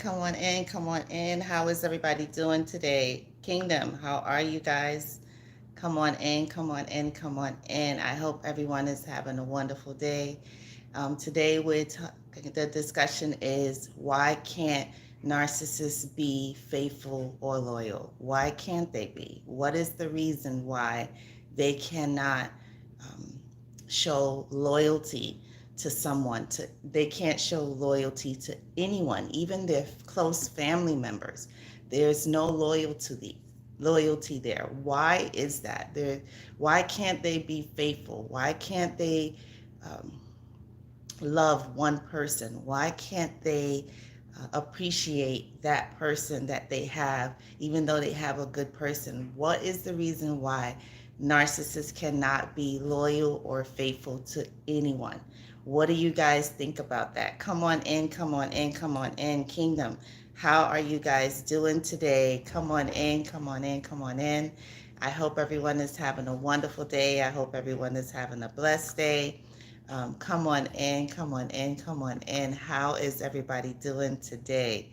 come on in, come on in. How is everybody doing today? Kingdom, how are you guys? Come on in, come on in, come on in. I hope everyone is having a wonderful day. Today, the discussion is why can't narcissists be faithful or loyal? Why can't they be? What is the reason why they cannot um, show loyalty to someone? They can't show loyalty to anyone, even their close family members. There's no loyalty there. Why is that? Why can't they be faithful? Why can't they um, love one person? Why can't they appreciate that person that they have, even though they have a good person? What is the reason why narcissists cannot be loyal or faithful to anyone? What do you guys think about that? Come on in, come on in, come on in, Kingdom. How are you guys doing today? Come on in, come on in, come on in. I hope everyone is having a wonderful day. I hope everyone is having a blessed day. Come on in, come on in, come on in. How is everybody doing today?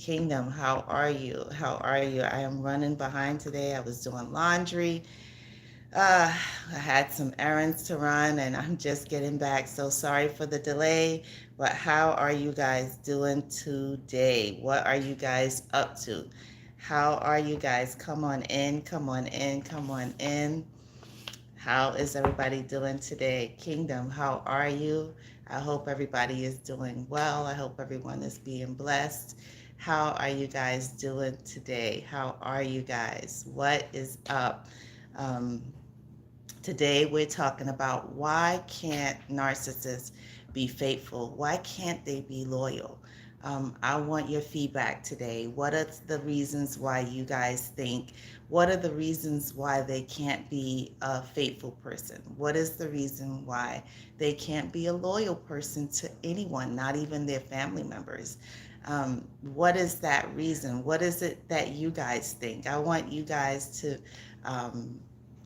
Kingdom, how are you? How are you? I am running behind today. I was doing laundry. I had some errands to run and I'm just getting back. So sorry for the delay, but how are you guys doing today? What are you guys up to? How are you guys? Come on in, come on in, come on in. How is everybody doing today? Kingdom, how are you? I hope everybody is doing well. I hope everyone is being blessed. How are you guys doing today? How are you guys? What is up? Um, Today we're talking about why can't narcissists be faithful? Why can't they be loyal? I want your feedback today. What are the reasons why you guys think? What are the reasons why they can't be a faithful person? What is the reason why they can't be a loyal person to anyone, not even their family members? What is that reason? What is it that you guys think? I want you guys um,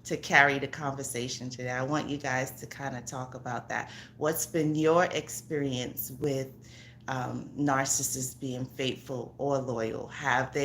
to carry the conversation today. I want you guys to kind of talk about that. What's been your experience with narcissists being faithful or loyal? Have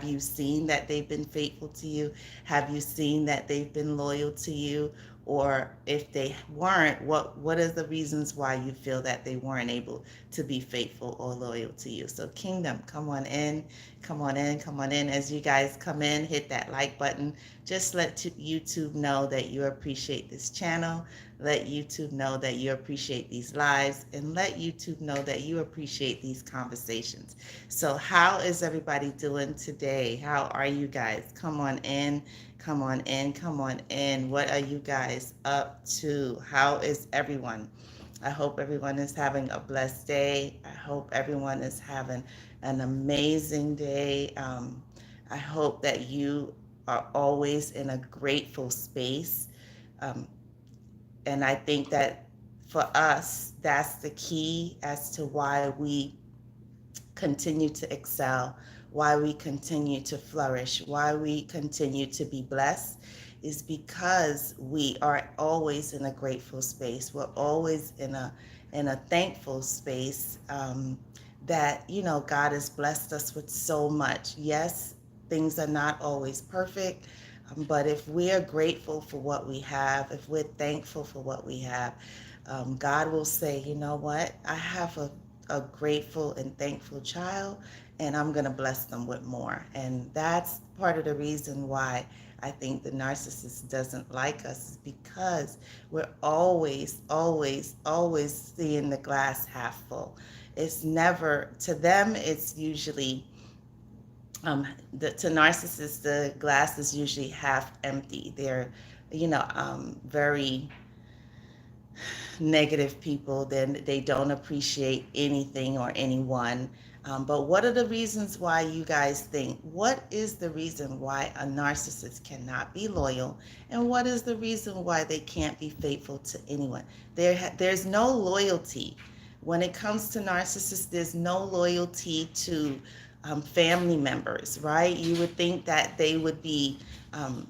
you seen that they've been faithful to you? Have you seen that they've been loyal to you? Or if they weren't, what are the reasons why you feel that they weren't able to be faithful or loyal to you? So Kingdom, come on in, come on in, come on in. As you guys come in, hit that like button. Just let YouTube know that you appreciate this channel. Let YouTube know that you appreciate these lives, and let YouTube know that you appreciate these conversations. So how is everybody doing today? How are you guys? Come on in, come on in, come on in. What are you guys up to? How is everyone? I hope everyone is having a blessed day. I hope everyone is having an amazing day. I hope that you are always in a grateful space. Um, and I think that for us, that's the key as to why we continue to excel, why we continue to flourish, why we continue to be blessed, is because we are always in a grateful space. We're always in a thankful space, that God has blessed us with so much. Yes, things are not always perfect, but if we are grateful for what we have, if we're thankful for what we have, God will say, you know what? I have a grateful and thankful child, and I'm going to bless them with more. And that's part of the reason why I think the narcissist doesn't like us, is because we're always, always, always seeing the glass half full. It's never, to them, it's usually, to narcissists, the glass is usually half empty. They're, very negative people, then they don't appreciate anything or anyone. But what are the reasons why you guys think? What is the reason why a narcissist cannot be loyal? And what is the reason why they can't be faithful to anyone? There's no loyalty. When it comes to narcissists, there's no loyalty to family members, right? You would think that they would be um,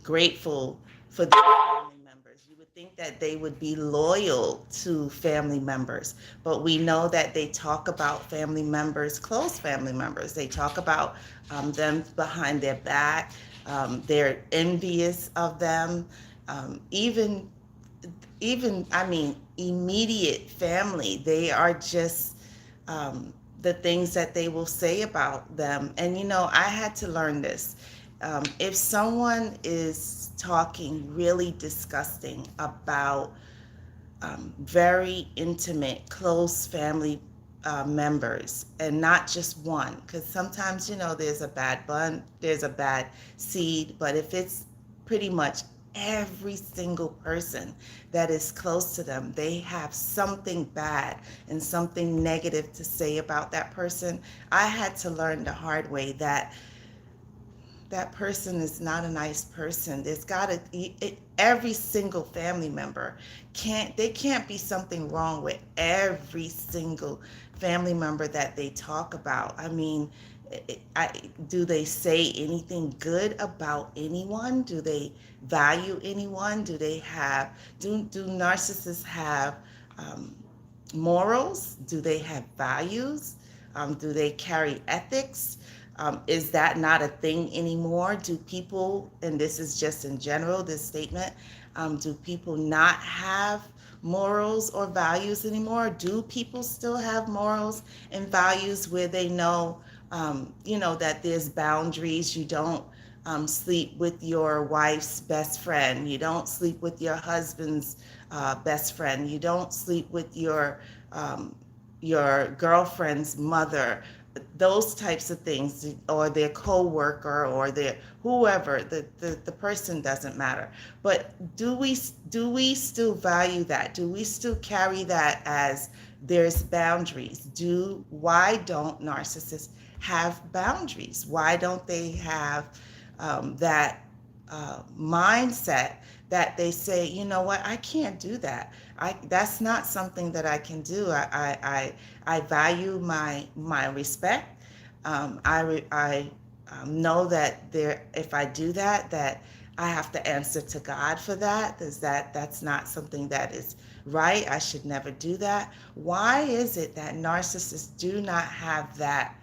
grateful for their family members. You would think that they would be loyal to family members, but we know that they talk about family members, close family members. They talk about them behind their back. They're envious of them. Even I mean, immediate family, they are just the things that they will say about them. And I had to learn this. If someone is talking really disgusting about very intimate, close family members, and not just one, because sometimes there's a bad bun, there's a bad seed, but if it's pretty much every single person that is close to them, they have something bad and something negative to say about that person. I had to learn the hard way that that person is not a nice person. There's got to every single family member can't be something wrong with every single family member that they talk about. I mean, do they say anything good about anyone? Do they value anyone? Do narcissists have um, morals? Do they have values? Do they carry ethics? Is that not a thing anymore? Do people, and this is just in general, this statement, do people not have morals or values anymore? Do people still have morals and values where they know, that there's boundaries? You don't sleep with your wife's best friend. You don't sleep with your husband's best friend. You don't sleep with your girlfriend's mother. Those types of things, or their co-worker, or their whoever, the person doesn't matter. But do we still value that? Do we still carry that as there's boundaries? Why don't narcissists have boundaries? Why don't they have that mindset that they say, you know what, I can't do that. That's not something that I can do. I value my respect. I know that if I do that, that I have to answer to God for that. That's not something that is right. I should never do that. Why is it that narcissists do not have that?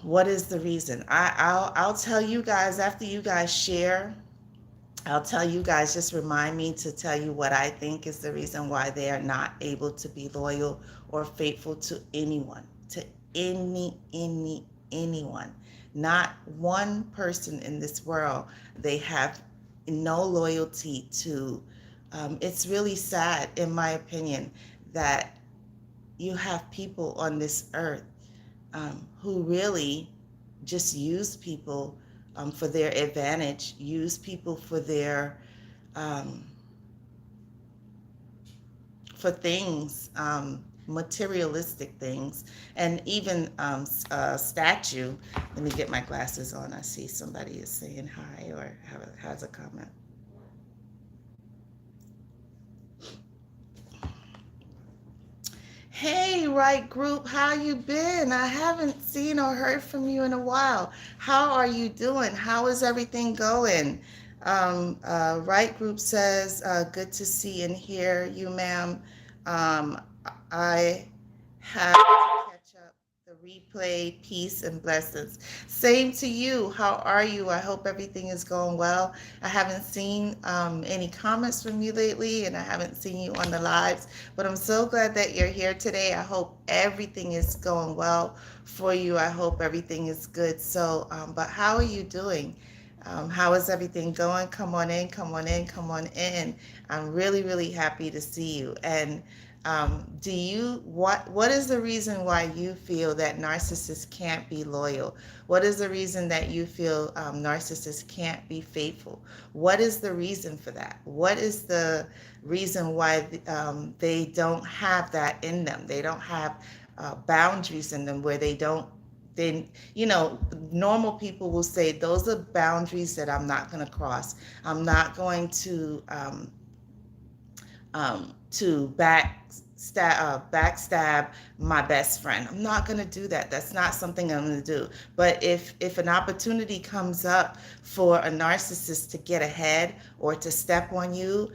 What is the reason? I'll tell you guys after you guys share. I'll tell you guys, just remind me to tell you what I think is the reason why they are not able to be loyal or faithful to anyone, to anyone. Not one person in this world they have no loyalty to. It's really sad, in my opinion, that you have people on this earth who really just use people for their advantage, use people for their for things, materialistic things, and even statue. Let me get my glasses on. I see somebody is saying hi or has a comment. Hey, right group, how you been? I haven't seen or heard from you in a while. How are you doing? How is everything going? Right group says, good to see and hear you, ma'am. Um, I have to catch up the replay. Peace and blessings. Same to you. How are you? I hope everything is going well. I haven't seen any comments from you lately, and I haven't seen you on the lives, but I'm so glad that you're here today. I hope everything is going well for you. I hope everything is good. So, but how are you doing? How is everything going? Come on in, come on in, come on in. I'm really, really happy to see you. And what is the reason why you feel that narcissists can't be loyal? What is the reason that you feel narcissists can't be faithful? What is the reason for that? What is the reason why they don't have that in them? They don't have boundaries in them where they don't, then normal people will say those are boundaries that I'm not going to cross. I'm not going to back backstab my best friend. I'm not going to do that. That's not something I'm going to do. But if an opportunity comes up for a narcissist to get ahead or to step on you,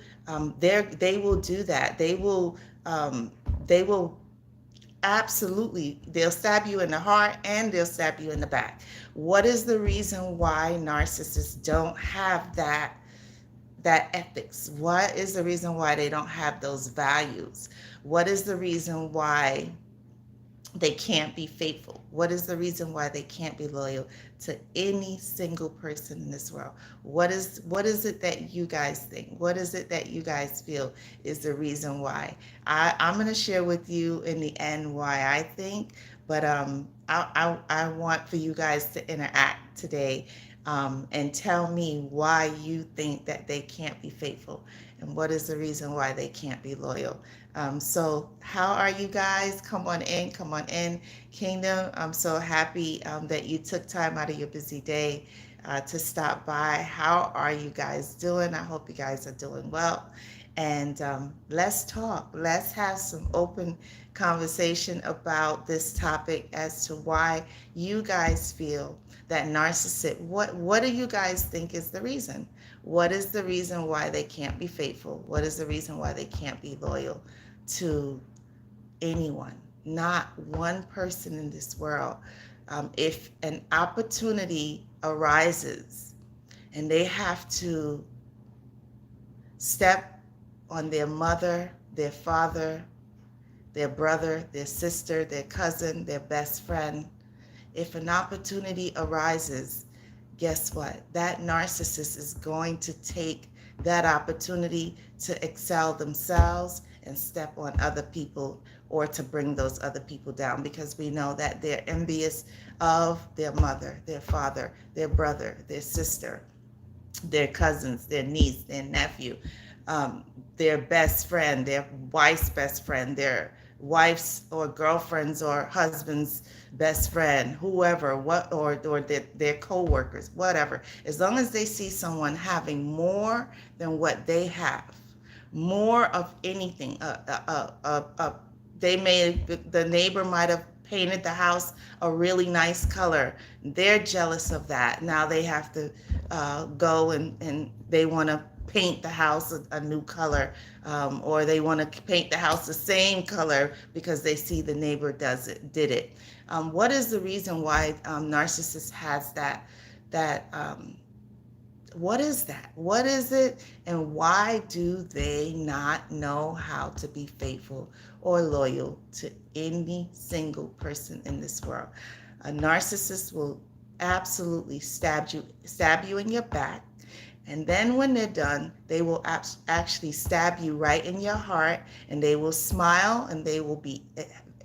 they will do that. Um, they will absolutely, they'll stab you in the heart and they'll stab you in the back. What is the reason why narcissists don't have that ethics? What is the reason why they don't have those values? What is the reason why they can't be faithful? What is the reason why they can't be loyal to any single person in this world? What is it that you guys think? What is it that you guys feel is the reason why? I'm going to share with you in the end why I think, but I want for you guys to interact today, and tell me why you think that they can't be faithful and what is the reason why they can't be loyal. So how are you guys? Come on in, come on in, Kingdom. I'm so happy that you took time out of your busy day to stop by. How are you guys doing? I hope you guys are doing well. And let's talk. Let's have some open conversation about this topic as to why you guys feel that narcissist. What do you guys think is the reason? What is the reason why they can't be faithful? What is the reason why they can't be loyal to anyone? Not one person in this world. If an opportunity arises and they have to step on their mother, their father, their brother, their sister, their cousin, their best friend, if an opportunity arises, guess what? That narcissist is going to take that opportunity to excel themselves and step on other people or to bring those other people down, because we know that they're envious of their mother, their father, their brother, their sister, their cousins, their niece, their nephew, their best friend, their wife's best friend, their wife's or girlfriend's or husband's best friend, whoever, or their co-workers, whatever. As long as they see someone having more than what they have, more of anything, the neighbor might have painted the house a really nice color. They're jealous of that. Now they have to go and they want to paint the house a new color, or they want to paint the house the same color because they see the neighbor did it. What is the reason why narcissist has that what is that? What is it? And why do they not know how to be faithful or loyal to any single person in this world? A narcissist will absolutely stab you in your back. And then when they're done, they will actually stab you right in your heart, and they will smile and they will be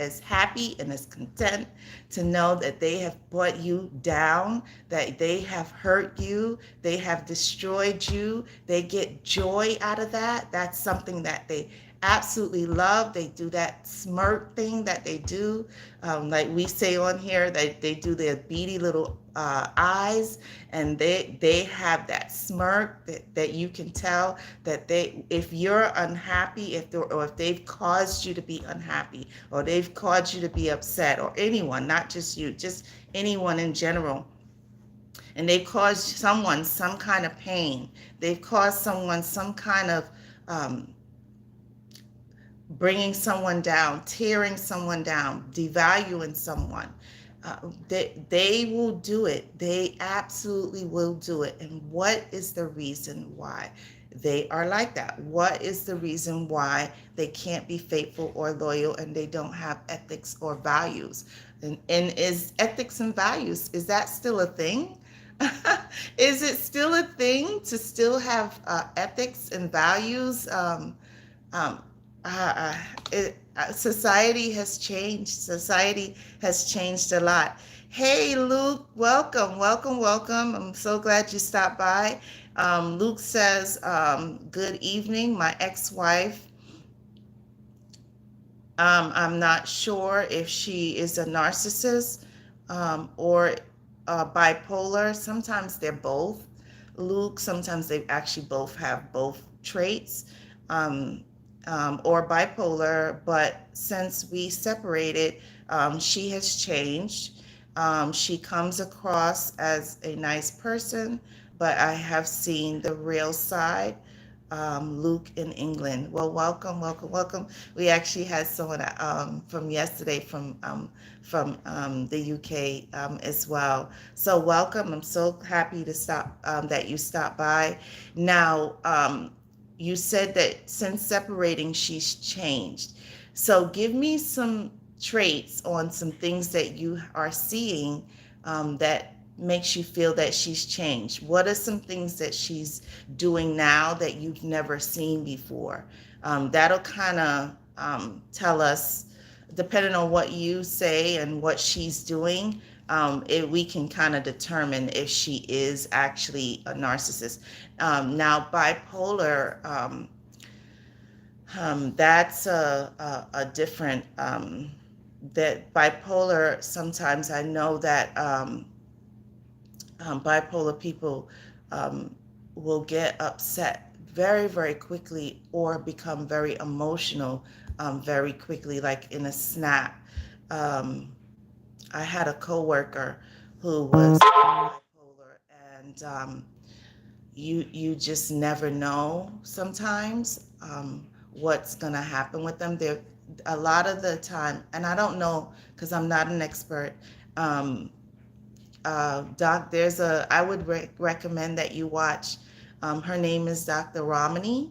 as happy and as content to know that they have brought you down, that they have hurt you, they have destroyed you. They get joy out of that. That's something that they absolutely love. They do that smirk thing that they do, like we say on here, they do their beady little eyes, and they have that smirk that you can tell that if you're unhappy, if they've caused you to be unhappy, or they've caused you to be upset, or anyone, not just you, just anyone in general, and they've caused someone some kind of pain, they've caused someone some kind of bringing someone down, tearing someone down, devaluing someone. They will do it. They absolutely will do it. And what is the reason why they are like that? What is the reason why they can't be faithful or loyal, and they don't have ethics or values? And is ethics and values, is that still a thing? Is it still a thing to still have ethics and values? Um, uh, Society has changed. Society has changed a lot. Hey, Luke, welcome, welcome, welcome. I'm so glad you stopped by. Luke says, good evening, my ex-wife. I'm not sure if she is a narcissist or bipolar. Sometimes they're both. Luke, sometimes they actually both have both traits. or bipolar, but since we separated, she has changed. She comes across as a nice person, but I have seen the real side. Luke in England. Well, welcome, welcome, welcome. We actually had someone from yesterday from the UK as well. So welcome. I'm so happy to stop that you stopped by. Now, you said that since separating, she's changed. So give me some traits on some things that you are seeing that makes you feel that she's changed. What are some things that she's doing now that you've never seen before? That'll kind of tell us, depending on what you say and what she's doing, we can kind of determine if she is actually a narcissist. Now, bipolar, that's a different, that bipolar, sometimes I know that bipolar people will get upset very, very quickly or become very emotional very quickly, like in a snap. Um, I had a coworker who was bipolar, and you just never know sometimes what's gonna happen with them. There, a lot of the time, and I don't know because I'm not an expert. Um, Doc, I would recommend that you watch. Her name is Dr. Romani,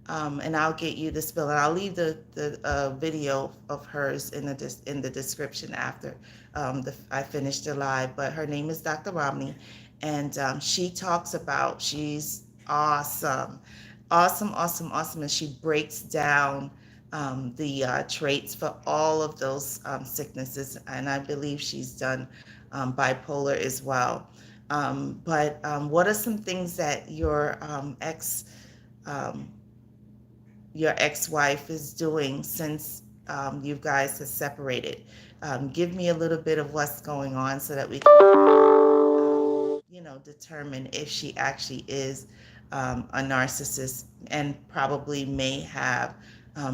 and I'll get you the spell. And I'll leave the video of hers in the description after I finish the live. But her name is Dr. Romani, and she talks about, she's awesome, awesome, awesome, awesome, and she breaks down the traits for all of those sicknesses, and I believe she's done bipolar as well. But what are some things that um, your ex-wife is doing since you guys have separated? Give me a little bit of what's going on so that we can, determine if she actually is a narcissist and probably may have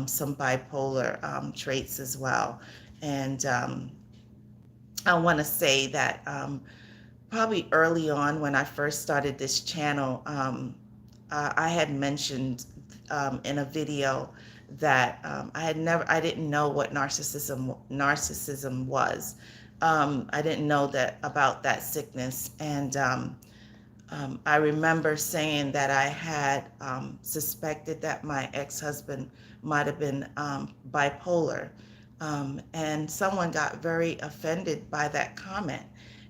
some bipolar traits as well. And I want to say that probably early on when I first started this channel, I had mentioned in a video that I didn't know what narcissism was. I didn't know that about that sickness, and I remember saying that I had suspected that my ex-husband might have been bipolar, and someone got very offended by that comment,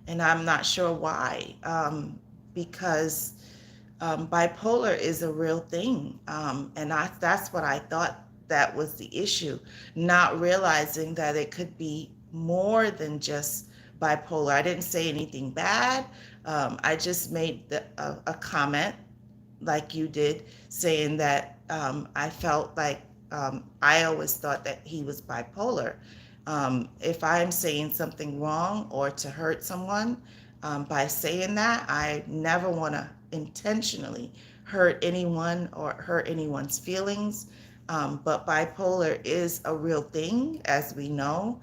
and I'm not sure why, because bipolar is a real thing, and that's what I thought that was the issue, not realizing that it could be more than just bipolar. I didn't say anything bad. I just made a comment like you did, saying that I felt like I always thought that he was bipolar. If I'm saying something wrong or to hurt someone by saying that, I never want to intentionally hurt anyone or hurt anyone's feelings. But bipolar is a real thing, as we know.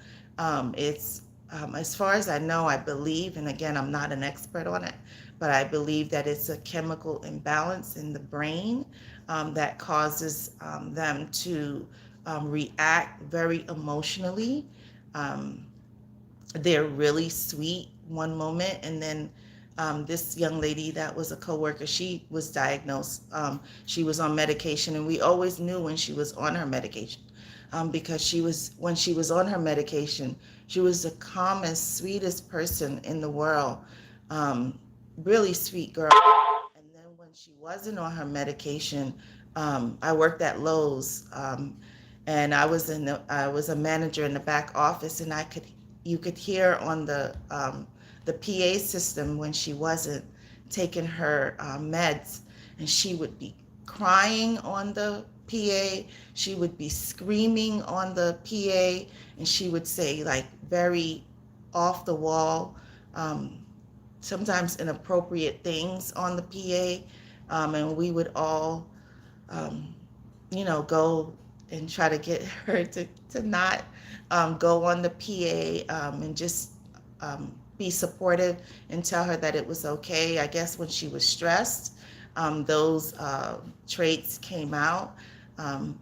It's as far as I know, I believe, and again, I'm not an expert on it, but I believe that it's a chemical imbalance in the brain that causes them to react very emotionally. Um, they're really sweet one moment, and then this young lady that was a coworker, she was diagnosed. She was on medication, and we always knew when she was on her medication, because when she was on her medication, she was the calmest, sweetest person in the world. Um, Really sweet girl. And then when she wasn't on her medication, I worked at Lowe's, and I was a manager in the back office, and you could hear on the PA system when she wasn't taking her meds, and she would be crying on the PA, she would be screaming on the PA, and she would say like very off the wall, um, sometimes inappropriate things on the PA, and we would all, um, go and try to get her to not go on the PA, and just be supportive and tell her that it was okay. I guess when she was stressed, those traits came out.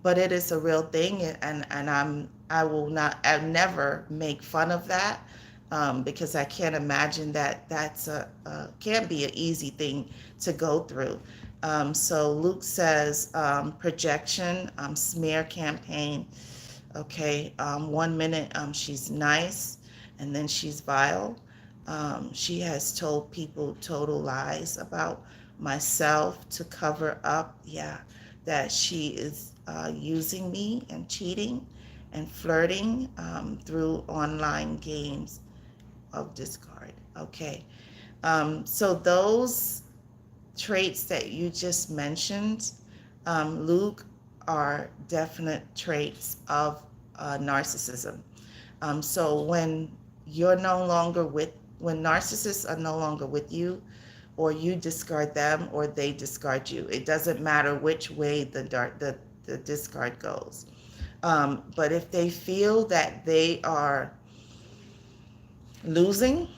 But it is a real thing, and I will not, I never make fun of that, because I can't imagine that that's can't be an easy thing to go through. So Luke says, projection, smear campaign. Okay, 1 minute she's nice, and then she's vile. She has told people total lies about myself to cover up, yeah, that she is using me and cheating and flirting through online games of discard. Okay, so those traits that you just mentioned, Luke, are definite traits of narcissism. So when narcissists are no longer with you, or you discard them, or they discard you, it doesn't matter which way the discard goes. But if they feel that they are losing,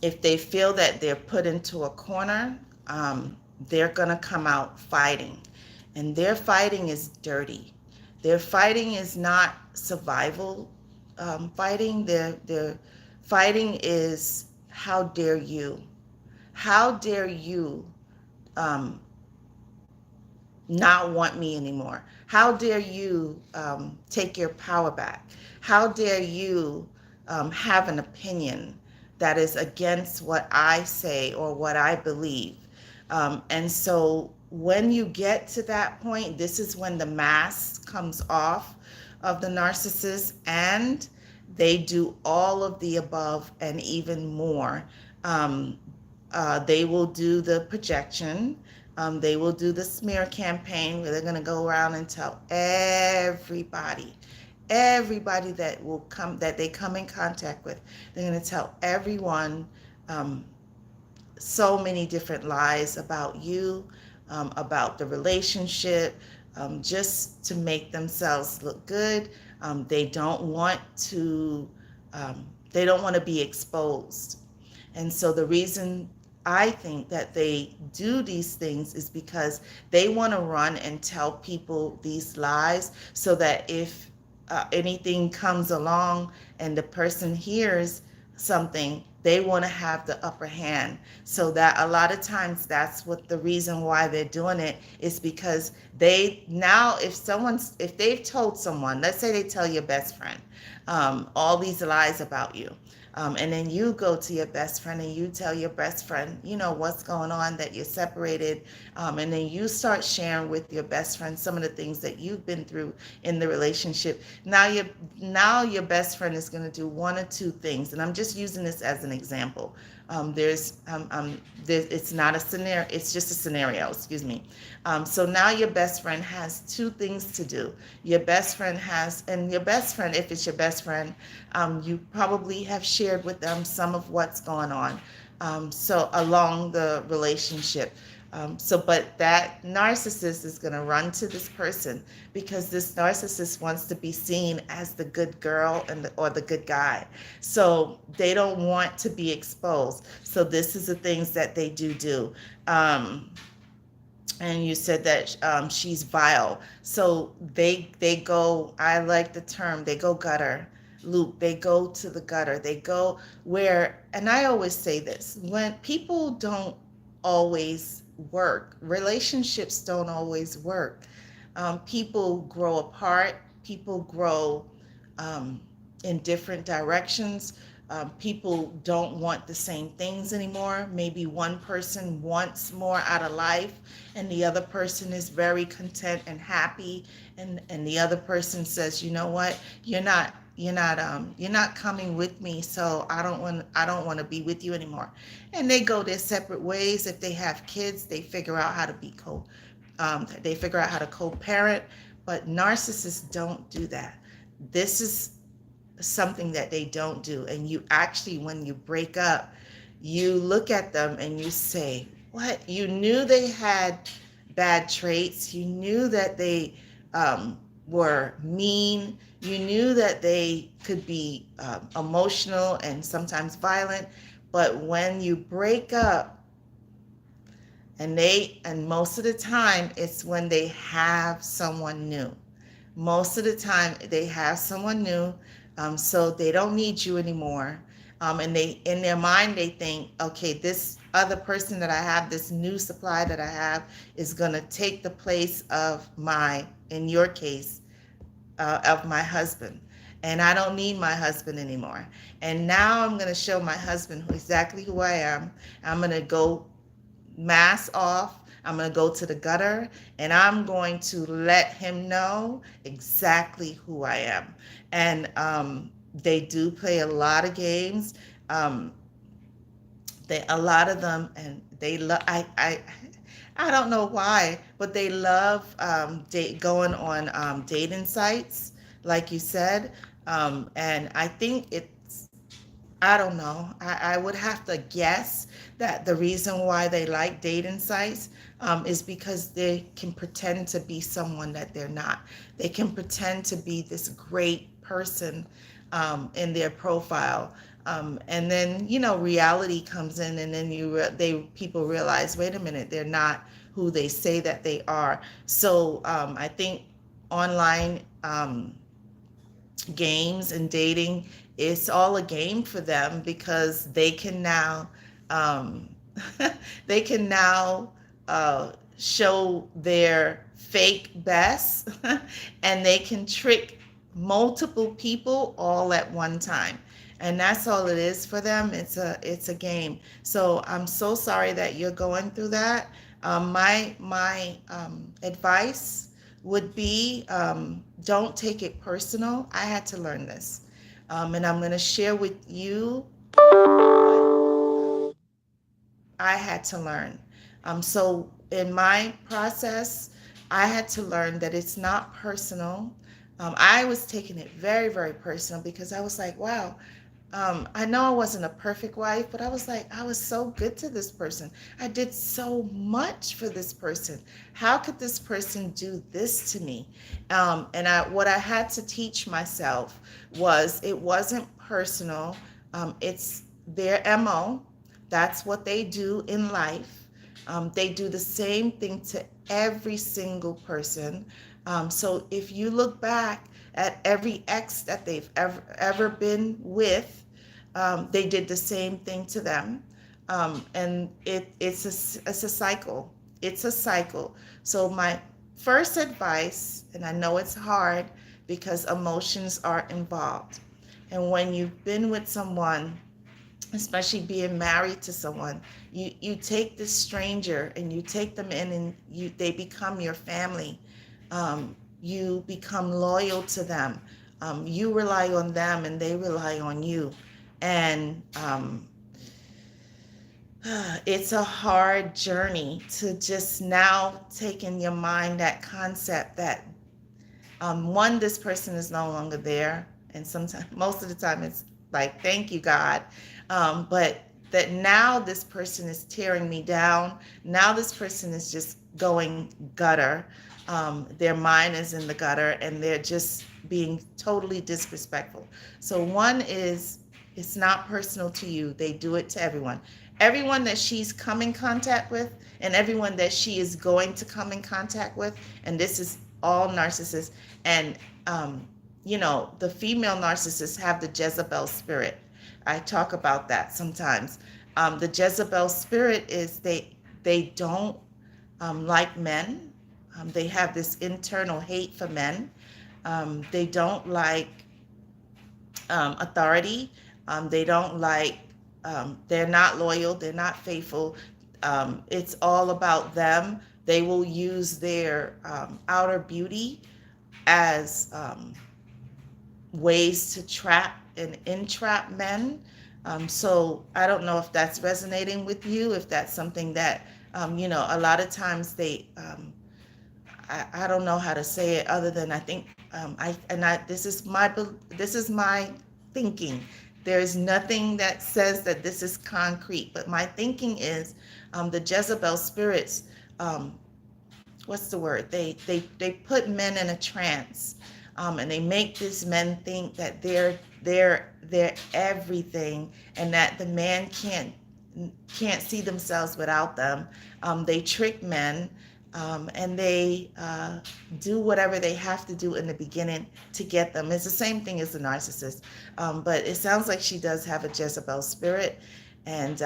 if they feel that they're put into a corner, they're going to come out fighting. And their fighting is dirty. Their fighting is not survival fighting. Their fighting is, how dare you? How dare you um, not want me anymore? How dare you take your power back? How dare you have an opinion that is against what I say or what I believe? And so when you get to that point, this is when the mask comes off of the narcissist, and they do all of the above and even more. Um, they will do the projection. They will do the smear campaign, where they're going to go around and tell everybody that they come in contact with. They're going to tell everyone um, so many different lies about you, about the relationship, just to make themselves look good. They don't want to. They don't want to be exposed. And so the reason I think that they do these things is because they want to run and tell people these lies, so that if anything comes along and the person hears something, they want to have the upper hand. So that a lot of times, that's what the reason why they're doing it is, because they now, if they've told someone, let's say they tell your best friend all these lies about you, and then you go to your best friend and you tell your best friend, what's going on, that you're separated. And then you start sharing with your best friend some of the things that you've been through in the relationship. Now your best friend is going to do one or two things. And I'm just using this as an example. It's not a scenario, it's just a scenario, excuse me. So now your best friend has two things to do. And your best friend, if it's your best friend, you probably have shared with them some of what's going on, so along the relationship. But that narcissist is going to run to this person, because this narcissist wants to be seen as the good girl or the good guy. So they don't want to be exposed. So this is the things that they do. And you said that she's vile. So they go, I like the term, they go gutter. Luke, they go to the gutter. They go where, and I always say this, when people don't always work, relationships don't always work. People grow apart, people grow in different directions. People don't want the same things anymore. Maybe one person wants more out of life, and the other person is very content and happy. And the other person says, you know what, you're not coming with me, so I don't want to be with you anymore. And they go their separate ways. If they have kids, they figure out how to co-parent. But narcissists don't do that. This is something that they don't do. And you actually, when you break up, you look at them and you say, what? You knew they had bad traits. You knew that were mean. You knew that they could be emotional and sometimes violent. But when you break up, and most of the time, it's when they have someone new. Most of the time, they have someone new, so they don't need you anymore. And they, in their mind, they think, okay, this other person that I have, this new supply that I have, is going to take the place of my, in your case, of my husband. And I don't need my husband anymore. And now I'm going to show my husband exactly who I am. I'm going to go mask off. I'm going to go to the gutter, and I'm going to let him know exactly who I am. And they do play a lot of games. Um, a lot of them, and they love. I don't know why, but they love going on dating sites, like you said. And I think it's, I don't know. I would have to guess that the reason why they like dating sites is because they can pretend to be someone that they're not. They can pretend to be this great person in their profile. And then, reality comes in, and then people realize, wait a minute, they're not who they say that they are. So I think online games and dating, it's all a game for them, because they can now um, they can now show their fake best and they can trick multiple people all at one time, and that's all it is for them. It's a game. So I'm so sorry that you're going through that. My advice would be, don't take it personal. I had to learn this. And I'm going to share with you what I had to learn. So in my process, I had to learn that it's not personal. I was taking it very, very personal, because I was like, wow, I know I wasn't a perfect wife, but I was like, I was so good to this person. I did so much for this person. How could this person do this to me? What I had to teach myself was, it wasn't personal. It's their MO. That's what they do in life. They do the same thing to every single person. So if you look back at every ex that they've ever been with, they did the same thing to them. And it's a cycle. It's a cycle. So my first advice, and I know it's hard because emotions are involved. And when you've been with someone, especially being married to someone, you take this stranger and you take them in, and they become your family. You become loyal to them. You rely on them and they rely on you. And it's a hard journey to just now take in your mind that concept that, one, this person is no longer there. And sometimes, most of the time, it's like, thank you, God. But that now this person is tearing me down. Now this person is just going gutter. Their mind is in the gutter, and they're just being totally disrespectful. So one is, it's not personal to you. They do it to everyone. Everyone that she's come in contact with, and everyone that she is going to come in contact with, and this is all narcissists. And the female narcissists have the Jezebel spirit. I talk about that sometimes. The Jezebel spirit is, they don't like men. They have this internal hate for men. They don't like authority. They don't like, they're not loyal. They're not faithful. It's all about them. They will use their outer beauty as ways to trap and entrap men. So I don't know if that's resonating with you, if that's something that, a lot of times I don't know how to say it other than, I think, this is my thinking. There's nothing that says that this is concrete, but my thinking is, the Jezebel spirits, what's the word? They put men in a trance, and they make these men think that they're everything, and that the man can't see themselves without them. They trick men, and they do whatever they have to do in the beginning to get them. It's the same thing as the narcissist, but it sounds like she does have a Jezebel spirit. And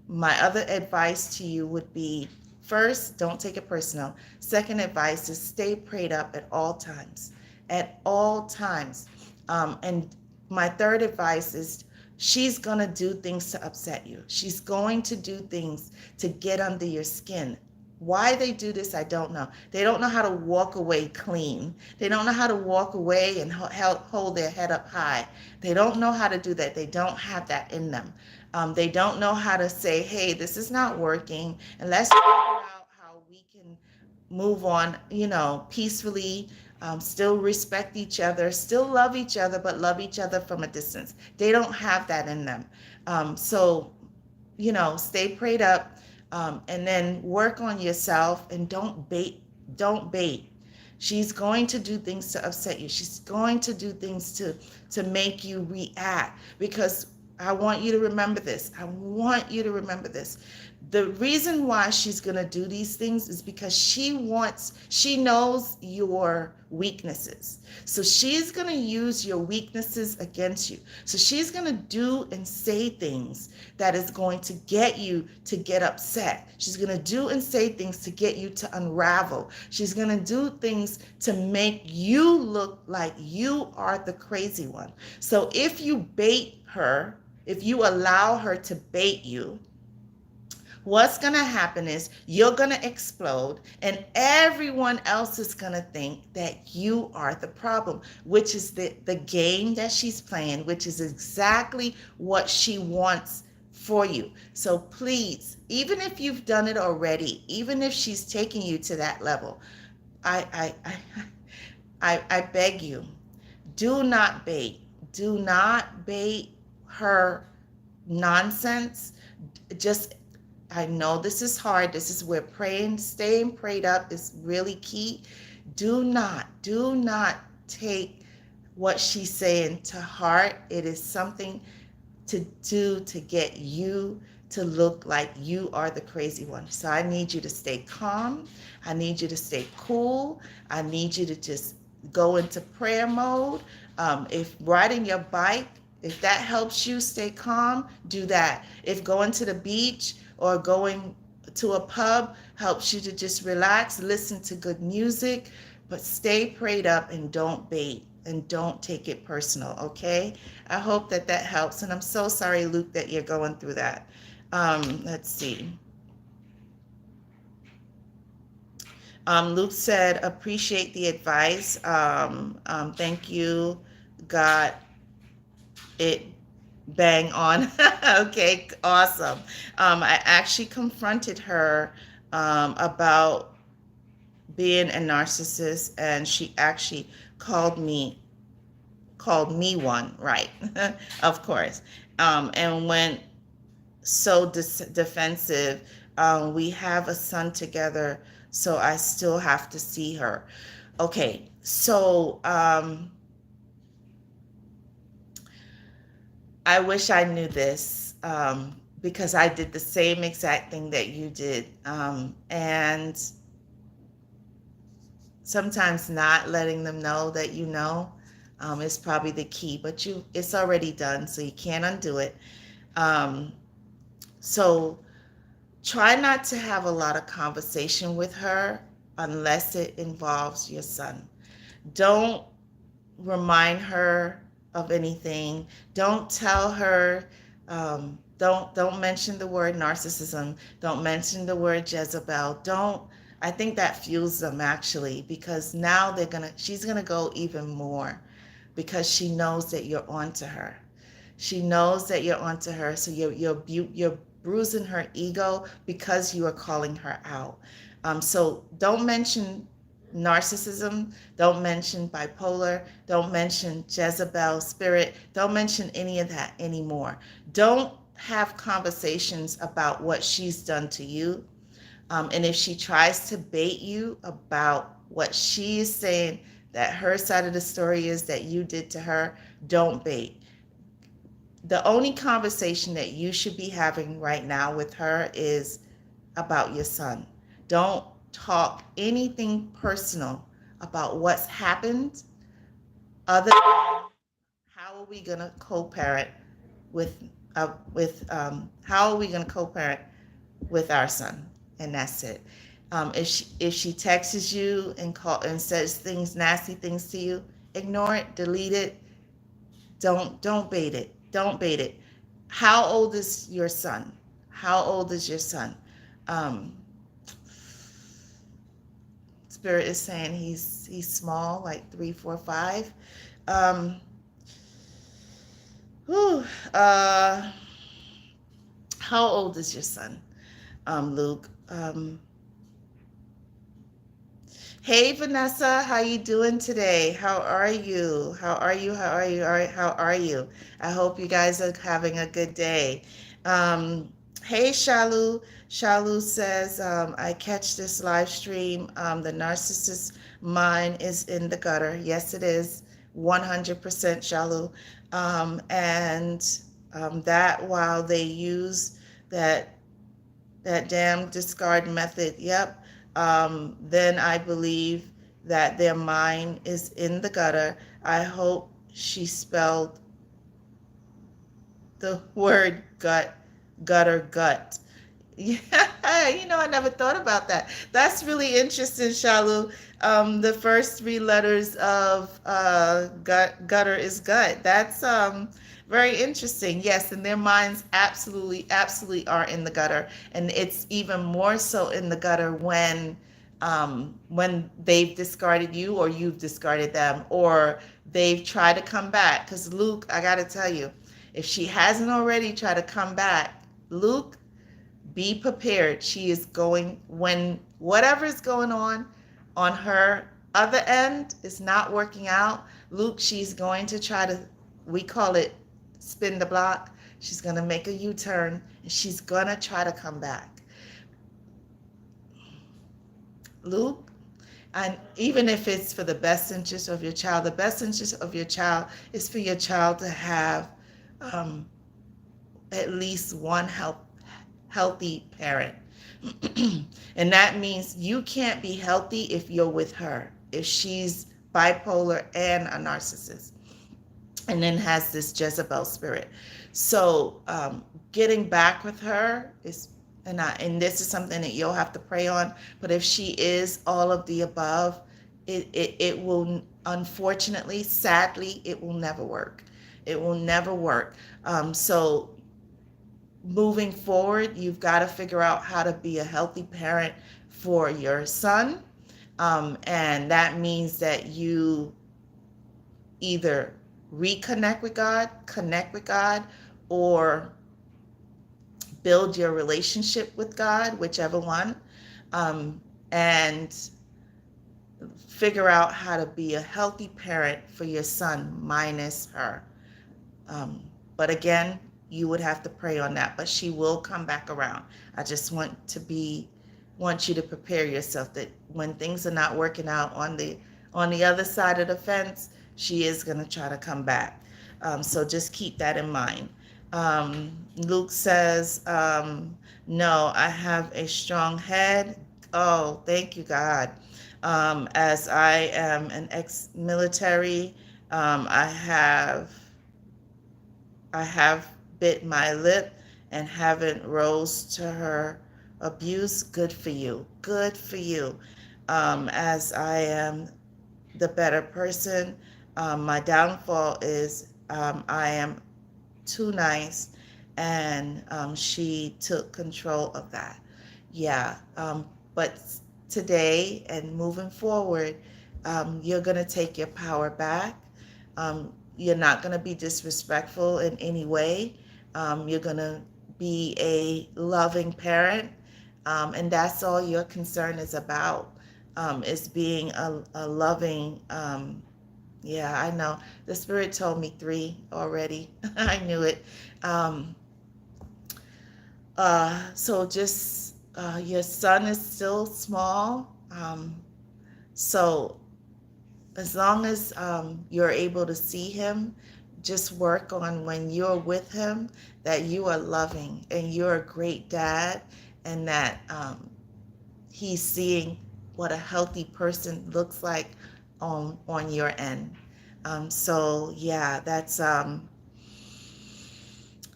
my other advice to you would be, first, don't take it personal. Second advice is stay prayed up at all times. At all times. And my third advice is she's going to do things to upset you. She's going to do things to get under your skin. Why they do this, I don't know. They don't know how to walk away clean. They don't know how to walk away and hold their head up high. They don't know how to do that. They don't have that in them. They don't know how to say, hey, this is not working, and let's figure out how we can move on, peacefully, still respect each other, still love each other, but love each other from a distance. They don't have that in them. So, stay prayed up, and then work on yourself, and don't bait. Don't bait. She's going to do things to upset you. She's going to do things to make you react, because I want you to remember this. I want you to remember this. The reason why she's going to do these things is because she knows your weaknesses. So she's going to use your weaknesses against you. So she's going to do and say things that is going to get you to get upset. She's going to do and say things to get you to unravel. She's going to do things to make you look like you are the crazy one. So if you bait her, if you allow her to bait you, what's going to happen is you're going to explode, and everyone else is going to think that you are the problem, which is the game that she's playing, which is exactly what she wants for you. So please, even if you've done it already, even if she's taking you to that level, I beg you, do not bait. Do not bait her nonsense. I know this is hard. This is where staying prayed up is really key. Do not take what she's saying to heart. It is something to do to get you to look like you are the crazy one. So I need you to stay calm. I need you to stay cool. I need you to just go into prayer mode. If riding your bike, if that helps you stay calm, do that. If going to the beach or going to a pub helps you to just relax, listen to good music, but stay prayed up and don't bait and don't take it personal, okay? I hope that helps, and I'm so sorry, Luke, that you're going through that. Let's see. Luke said, appreciate the advice. Thank you. Got it bang on. Okay, awesome. I actually confronted her about being a narcissist, and she actually called me one, right? Of course. And went so defensive. We have a son together, so I still have to see her. Okay, so I wish I knew this, because I did the same exact thing that you did. And sometimes not letting them know that is probably the key, but it's already done, so you can't undo it. So try not to have a lot of conversation with her unless it involves your son. Don't remind her of anything. Don't tell her, don't mention the word narcissism. Don't mention the word Jezebel. I think that fuels them, actually, because now she's gonna go even more, because she knows that you're onto her. She knows that you're onto her, so you're bruising her ego because you are calling her out. So don't mention narcissism, don't mention bipolar, don't mention Jezebel spirit, don't mention any of that anymore. Don't have conversations about what she's done to you. And if she tries to bait you about what she is saying that her side of the story is that you did to her, don't bait. The only conversation that you should be having right now with her is about your son. Don't talk anything personal about what's happened other than how are we going to co-parent with how are we going to co-parent with our son, and that's it. If she texts you and says things, nasty things to you, ignore it, delete it. Don't bait it. Don't bait it. How old is your son? How old is your son? Um, Spirit is saying he's small, like 3, 4, 5. Um, whew, uh, how old is your son, Luke? Hey Vanessa, how you doing today? How are you? How are you? How are you? How are you? I hope you guys are having a good day. Hey Shalu. Shalu says, I catch this live stream. The narcissist mind is in the gutter. Yes, it is. 100% Shalu. And that while they use that that damn discard method, yep, then I believe that their mind is in the gutter. I hope she spelled the word gutter, gut. Yeah, I never thought about that. That's really interesting, Shalu. The first 3 letters of gutter is gut. That's very interesting. Yes, and their minds absolutely, absolutely are in the gutter, and it's even more so in the gutter when they've discarded you or you've discarded them or they've tried to come back. Because Luke, I got to tell you, if she hasn't already tried to come back, Luke, be prepared. She is going, when whatever is going on her other end is not working out, Luke, she's going to try to, we call it spin the block. She's going to make a U-turn and she's going to try to come back. Luke, and even if it's for the best interest of your child, the best interest of your child is for your child to have um, at least one healthy parent. And that means you can't be healthy if you're with her, if she's bipolar and a narcissist, and then has this Jezebel spirit. So getting back with her is, and this is something that you'll have to pray on, but if she is all of the above, it will, unfortunately, sadly, it will never work. It will never work. So moving forward, you've got to figure out how to be a healthy parent for your son. And that means that you either reconnect with God, connect with God, or build your relationship with God, whichever one, and figure out how to be a healthy parent for your son minus her. But again, you would have to pray on that, but she will come back around. I just want you to prepare yourself that when things are not working out on the other side of the fence, she is going to try to come back. So just keep that in mind. Luke says, no, I have a strong head. Oh, thank you, God. As I am an ex-military, I have bit my lip and haven't rose to her abuse. Good for you. Good for you. As I am the better person, my downfall is I am too nice, and she took control of that. Yeah. But today and moving forward, you're going to take your power back. You're not going to be disrespectful in any way. You're going to be a loving parent. And that's all your concern is about, is being a loving, yeah, I know. The Spirit told me 3 already. I knew it. So just Your son is still small, so as long as you're able to see him, just work on when you're with him that you are loving and you're a great dad, and that he's seeing what a healthy person looks like on your end. So yeah, that's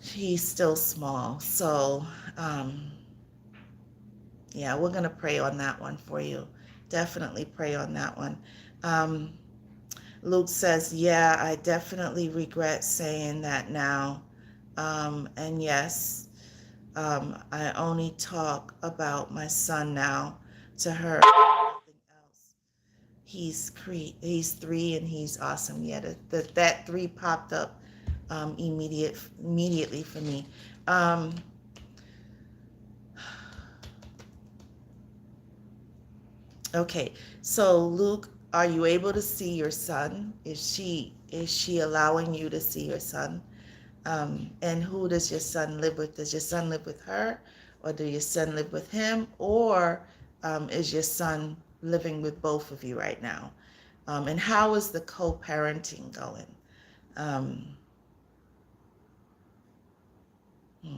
he's still small. So yeah, we're gonna pray on that one for you. Definitely pray on that one. Um, Luke says, yeah, I definitely regret saying that now. And yes, I only talk about my son now to her, nothing else. He's 3 and he's awesome. Yeah, that 3 popped up immediately for me. Um, okay, so Luke, are you able to see your son? Is she allowing you to see your son? And who does your son live with? Does your son live with her, or do your son live with him, or is your son living with both of you right now? And how is the co-parenting going? Um, hmm,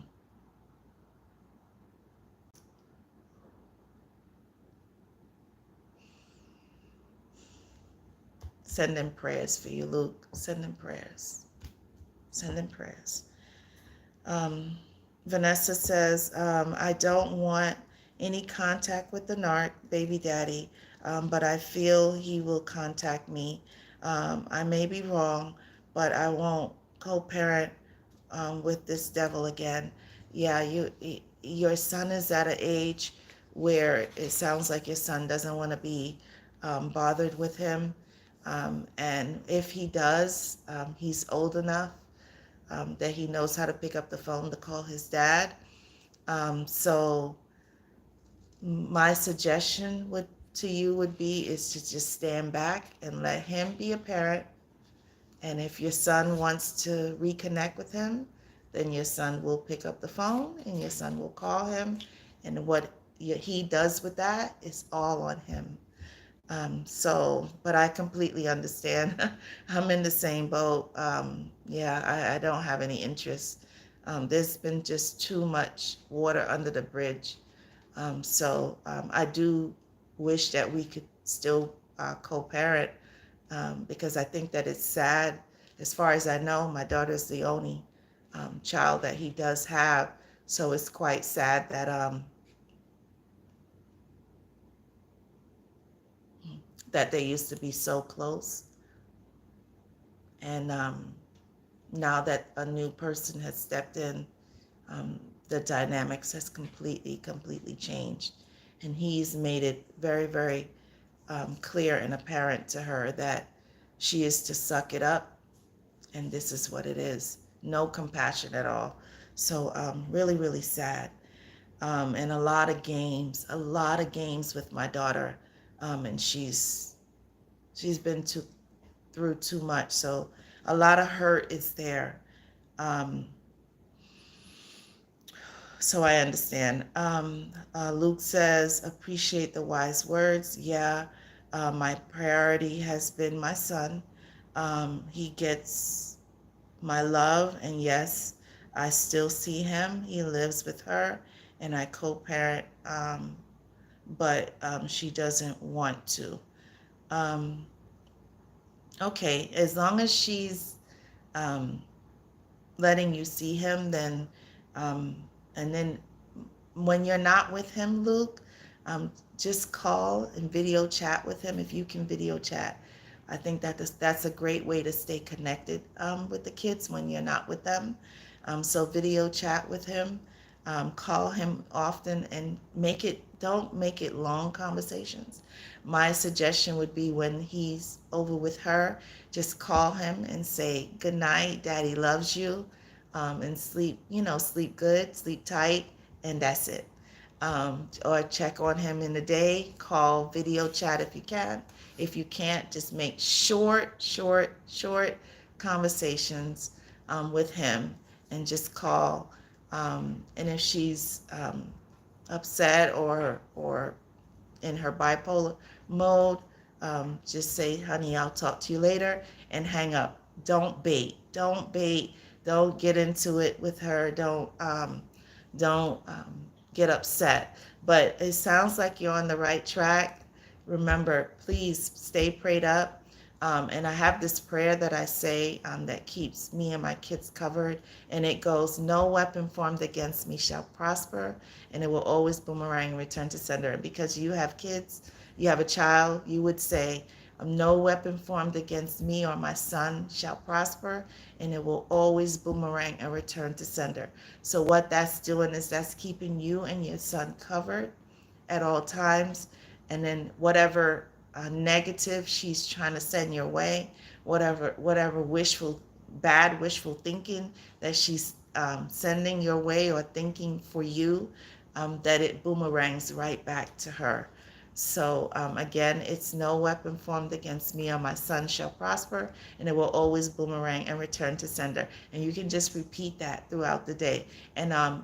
send in prayers for you, Luke. Send in prayers. Send in prayers. Um, Vanessa says, I don't want any contact with the narc baby daddy, but I feel he will contact me. I may be wrong, but I won't co-parent with this devil again. Yeah, your son is at an age where it sounds like your son doesn't want to be bothered with him. And if he does, he's old enough that he knows how to pick up the phone to call his dad. So my suggestion to you would be is to just stand back and let him be a parent. And if your son wants to reconnect with him, then your son will pick up the phone and your son will call him. And what he does with that is all on him. But I completely understand. I'm in the same boat. Yeah, I don't have any interest. There's been just too much water under the bridge. I do wish that we could still co-parent because I think that it's sad. As far as I know, my daughter's the only child that he does have. So it's quite sad that they used to be so close. And now that a new person has stepped in, um, the dynamics has completely changed. And he's made it very clear and apparent to her that she is to suck it up, and this is what it is. No compassion at all. So really sad. And a lot of games with my daughter, and she's been through too much. So a lot of hurt is there. Um, so I understand. Luke says, appreciate the wise words. Yeah, my priority has been my son. He gets my love, and yes, I still see him. He lives with her, and I co-parent, but she doesn't want to. Um, okay, as long as she's um, letting you see him, then um, and then when you're not with him, Luke, just call and video chat with him if you can video chat. I think that's a great way to stay connected with the kids when you're not with them. So video chat with him, call him often, and don't make it long conversations. My suggestion would be when he's over with her, just call him and say, good night, daddy loves you, and sleep, sleep good, sleep tight, and that's it. Or check on him in the day, call, video chat if you can. If you can't, just make short conversations with him and just call. And if she's upset or in her bipolar mode, just say, honey, I'll talk to you later, and hang up. Don't bait. Don't bait. Don't get into it with her. Don't get upset. But it sounds like you're on the right track. Remember, please stay prayed up. And I have this prayer that I say that keeps me and my kids covered. And it goes, no weapon formed against me shall prosper, and it will always boomerang and return to sender. And because you have kids, you have a child, you would say, no weapon formed against me or my son shall prosper, and it will always boomerang and return to sender. So what that's doing is that's keeping you and your son covered at all times. And then whatever negative she's trying to send your way, whatever bad wishful thinking that she's sending your way or thinking for you, that it boomerangs right back to her. So again, it's no weapon formed against me or my son shall prosper, and it will always boomerang and return to sender. And you can just repeat that throughout the day. And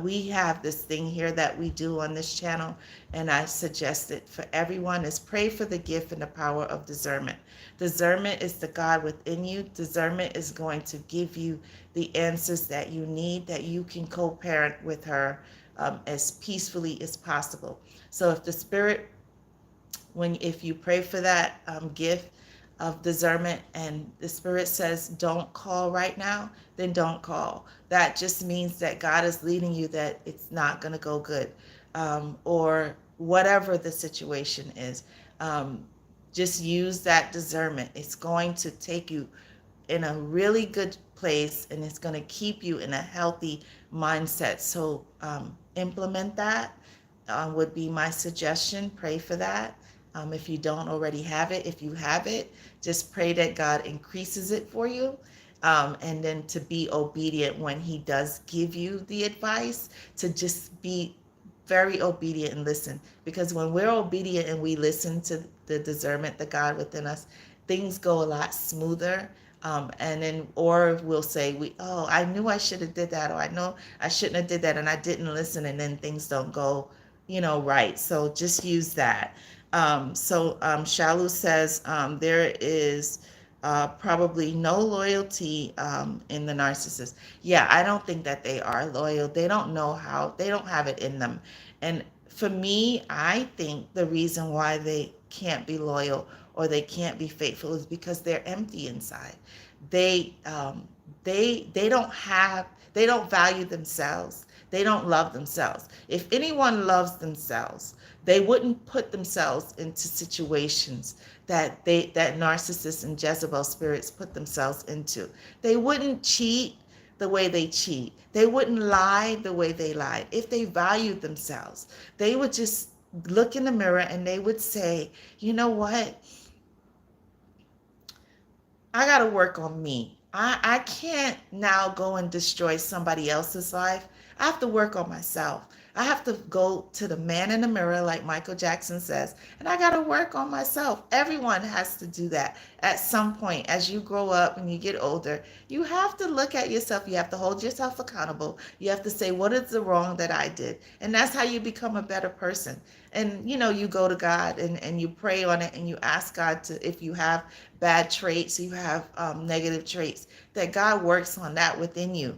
we have this thing here that we do on this channel, and I suggest it for everyone, is pray for the gift and the power of discernment. Discernment is the God within you. Discernment is going to give you the answers that you need, that you can co-parent with her as peacefully as possible. So if the Spirit, if you pray for that gift of discernment and the Spirit says don't call right now, then don't call. That just means that God is leading you, that it's not going to go good, or whatever the situation is. Just use that discernment. It's going to take you in a really good place, and it's going to keep you in a healthy mindset. So implement that would be my suggestion. Pray for that. If you don't already have it, if you have it, just pray that God increases it for you. And then to be obedient when he does give you the advice, to just be very obedient and listen. Because when we're obedient and we listen to the discernment, the God within us, things go a lot smoother. And then, or we'll say, I knew I should have did that, or I know I shouldn't have did that, and I didn't listen, and then things don't go, right. So just use that. Shalu says there is probably no loyalty in the narcissist. Yeah, I don't think that they are loyal. They don't know how, they don't have it in them. And for me, I think the reason why they can't be loyal or they can't be faithful is because they're empty inside. They they don't value themselves. They don't love themselves. If anyone loves themselves, they wouldn't put themselves into situations that narcissists and Jezebel spirits put themselves into. They wouldn't cheat the way they cheat. They wouldn't lie the way they lied. If they valued themselves, they would just look in the mirror and they would say, you know what? I got to work on me. I can't now go and destroy somebody else's life. I have to work on myself. I have to go to the man in the mirror, like Michael Jackson says, and I got to work on myself. Everyone has to do that at some point. As you grow up and you get older, you have to look at yourself. You have to hold yourself accountable. You have to say, what is the wrong that I did? And that's how you become a better person. And, you go to God and you pray on it and you ask God to, if you have bad traits, you have negative traits, that God works on that within you.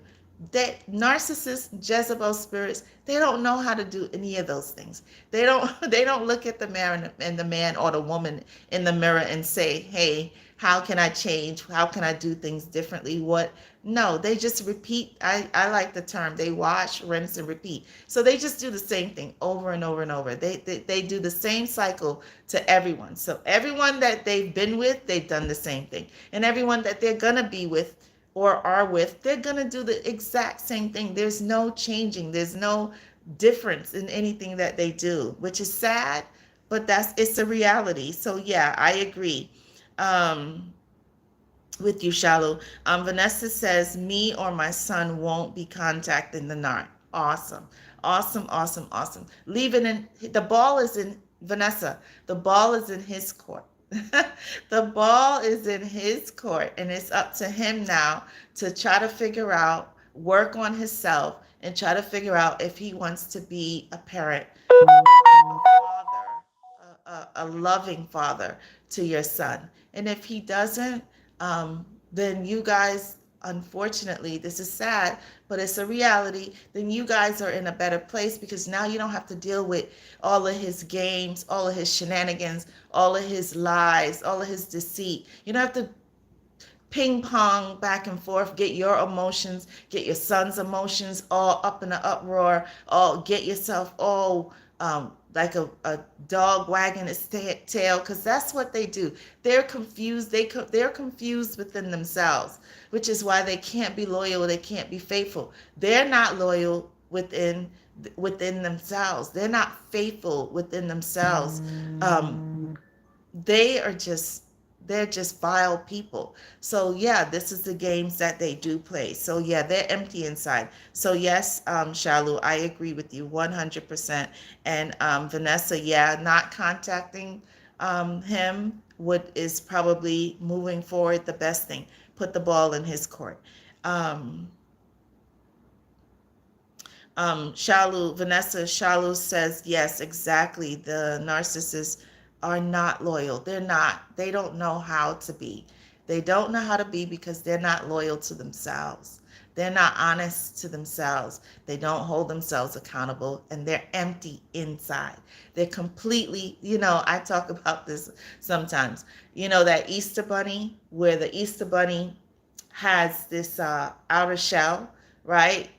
That narcissists, Jezebel spirits, they don't know how to do any of those things. They don't look at the man and the man or the woman in the mirror and say, hey, how can I change? How can I do things differently? No, they just repeat. I like the term, they wash, rinse, and repeat. So they just do the same thing over and over and over. They do the same cycle to everyone. So everyone that they've been with, they've done the same thing. And everyone that they're going to be with or are with, they're going to do the exact same thing. There's no changing. There's no difference in anything that they do, which is sad, but it's a reality. So yeah, I agree with you, Shallow. Vanessa says, me or my son won't be contacting the narc. Awesome. Awesome, awesome, awesome. The ball is in, Vanessa, the ball is in his court. The ball is in his court, and it's up to him now to try to figure out work on himself and try to figure out if he wants to be a parent, a father, a loving father to your son. And if he doesn't, then you guys, unfortunately, this is sad, but it's a reality, then you guys are in a better place because now you don't have to deal with all of his games, all of his shenanigans, all of his lies, all of his deceit. You don't have to ping pong back and forth, get your emotions, get your son's emotions all up in an uproar, all get yourself all like a dog wagging its tail, because that's what they do. They're confused. They're confused within themselves, which is why they can't be loyal. They can't be faithful. They're not loyal within themselves. They're not faithful within themselves. They are just they're just vile people. So yeah, this is the games that they do play. So yeah, they're empty inside. So yes, Shalu, I agree with you 100%. And Vanessa, yeah, not contacting him would is probably moving forward the best thing. Put the ball in his court. Um, Vanessa Shalu says, yes, exactly. The narcissists are not loyal. They're not. They don't know how to be. They don't know how to be because they're not loyal to themselves. They're not honest to themselves. They don't hold themselves accountable and they're empty inside. They're completely, I talk about this sometimes. That Easter bunny, where the Easter bunny has this outer shell, right?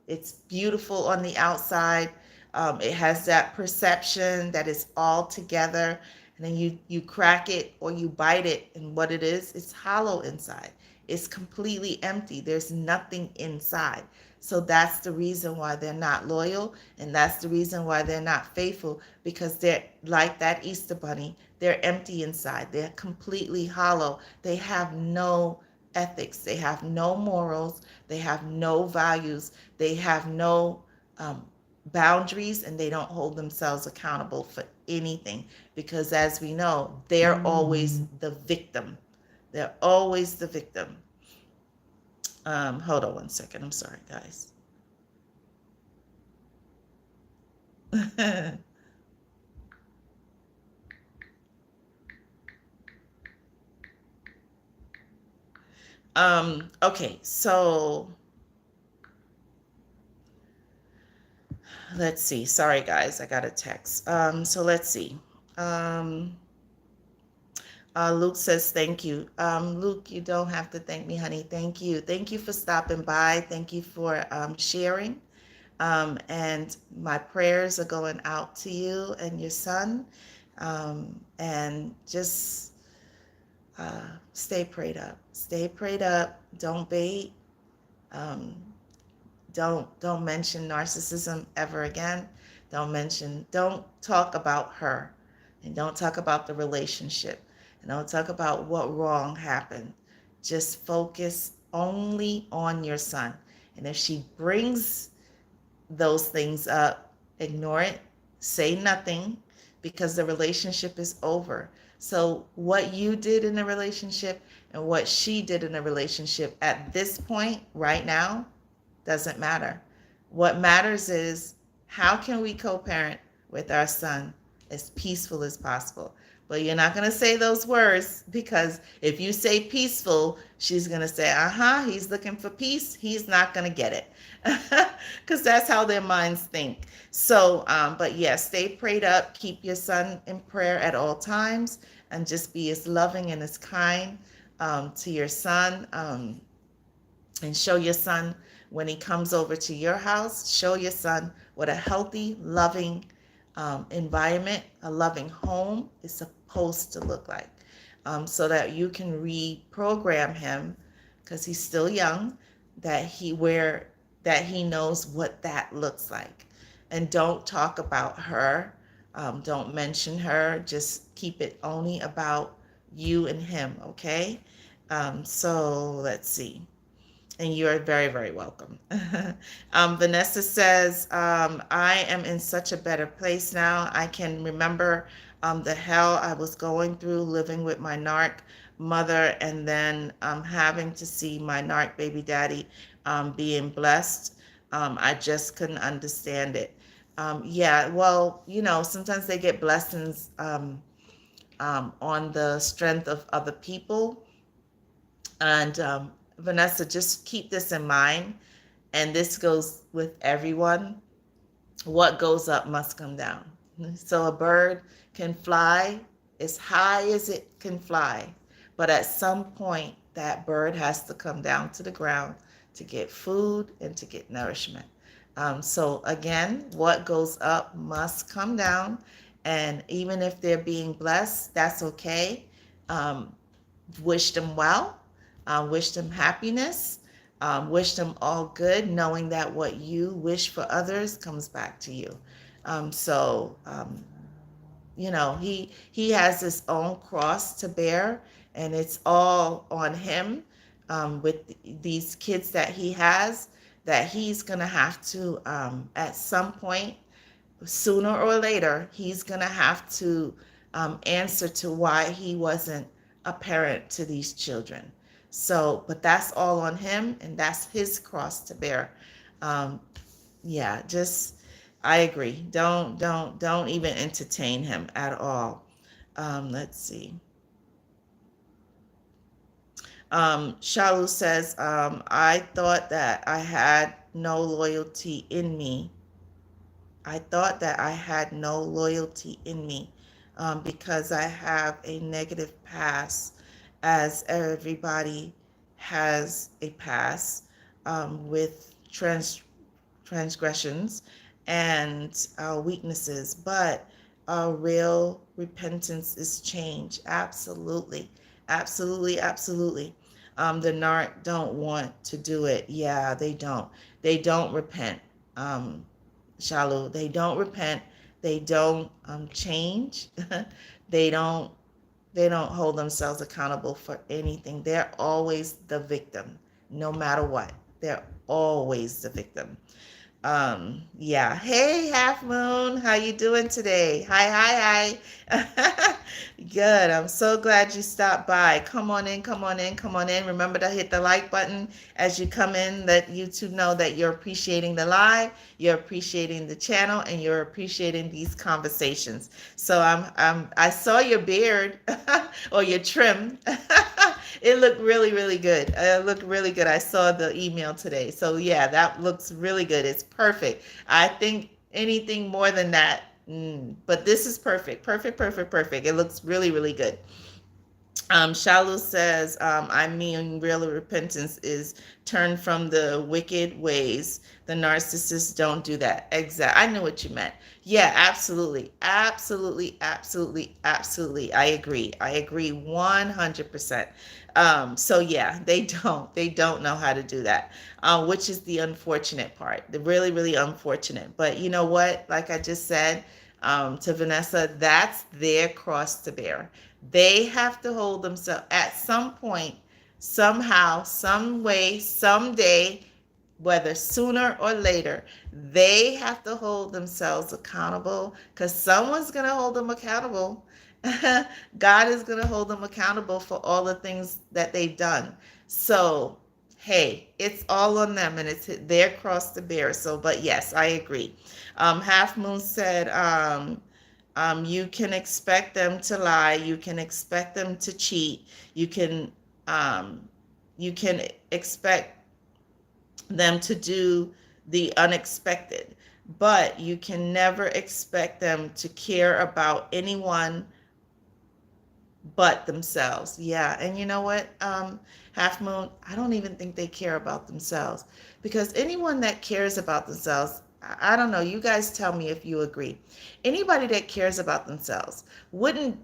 It's beautiful on the outside. It has that perception that it's all together, and then you crack it or you bite it, and what it is, it's hollow inside. It's completely empty. There's nothing inside. So that's the reason why they're not loyal, and that's the reason why they're not faithful, because they're like that Easter bunny. They're empty inside. They're completely hollow. They have no ethics. They have no morals. They have no values. They have no boundaries, and they don't hold themselves accountable for anything because, as we know, they're always the victim. They're always the victim. Hold on one second. I'm sorry, guys. Okay, so let's see. Sorry, guys, I got a text. So let's see. Luke says, thank you. Luke, you don't have to thank me, honey. Thank you. Thank you for stopping by. Thank you for sharing. And my prayers are going out to you and your son. And just stay prayed up. Stay prayed up. Don't bait. Um, don't mention narcissism ever again. Don't talk about her, and don't talk about the relationship, and don't talk about what wrong happened. Just focus only on your son. And if she brings those things up, ignore it, say nothing, because the relationship is over. So what you did in the relationship and what she did in the relationship at this point right now doesn't matter. What matters is, how can we co-parent with our son as peaceful as possible? But you're not going to say those words, because if you say peaceful, she's going to say, he's looking for peace. He's not going to get it, because that's how their minds think. So, but yes, stay prayed up. Keep your son in prayer at all times, and just be as loving and as kind to your son, and show your son, when he comes over to your house, show your son what a healthy, loving environment, a loving home is supposed to look like, so that you can reprogram him, because he's still young, that he knows what that looks like. And don't talk about her. Don't mention her. Just keep it only about you and him, okay? So let's see. And you're very, very welcome. Vanessa says, I am in such a better place now. I can remember the hell I was going through living with my narc. mother, and then having to see my narc baby daddy being blessed. I just couldn't understand it. Yeah, well, sometimes they get blessings on the strength of other people. And Vanessa, just keep this in mind, and this goes with everyone. What goes up must come down. So a bird can fly as high as it can fly, but at some point, that bird has to come down to the ground to get food and to get nourishment. So again, what goes up must come down, and even if they're being blessed, that's okay. Um, wish them well, wish them happiness, wish them all good, knowing that what you wish for others comes back to you. So he has his own cross to bear, and it's all on him with these kids that he has, that he's gonna have to at some point, sooner or later, he's going to have to answer to why he wasn't a parent to these children. So, but that's all on him, and that's his cross to bear. Um, yeah, just I agree. Don't even entertain him at all. Let's see. Shalu says, I thought that I had no loyalty in me. I thought that I had no loyalty in me because I have a negative past, as everybody has a past with transgressions and weaknesses. But real repentance is change. Absolutely, absolutely, absolutely. The narc don't want to do it. Yeah, they don't. They don't repent. Shallow. They don't repent. They don't change. they don't. They don't hold themselves accountable for anything. They're always the victim, no matter what. They're always the victim. Yeah. Hey, Half Moon, how you doing today? Hi. Good. I'm so glad you stopped by. Come on in, come on in, come on in. Remember to hit the like button as you come in. Let YouTube know that you're appreciating the live, you're appreciating the channel, and you're appreciating these conversations. So I saw your beard or your trim. It looked really, really good. It looked really good. I saw the email today. So yeah, that looks really good. It's perfect. I think anything more than that, but this is perfect. Perfect, perfect, perfect. It looks really, really good. Shalu says, I mean, real repentance is turn from the wicked ways. The narcissists don't do that. Exactly. I knew what you meant. Yeah, absolutely. Absolutely, absolutely, absolutely. I agree. I agree 100%. So yeah, they don't know how to do that, which is the unfortunate part, the really, really unfortunate. But you know what? Like I just said, to Vanessa, that's their cross to bear. They have to hold themselves at some point, somehow, some way, someday, whether sooner or later, they have to hold themselves accountable, because someone's going to hold them accountable. God is going to hold them accountable for all the things that they've done. So, hey, it's all on them, and it's their cross to bear. So, but yes, I agree. Half Moon said, you can expect them to lie. You can expect them to cheat. Um, you can expect them to do the unexpected, but you can never expect them to care about anyone but themselves. Yeah, and you know what, Half Moon, I don't even think they care about themselves, because anyone that cares about themselves, I don't know, you guys tell me if you agree. Anybody that cares about themselves wouldn't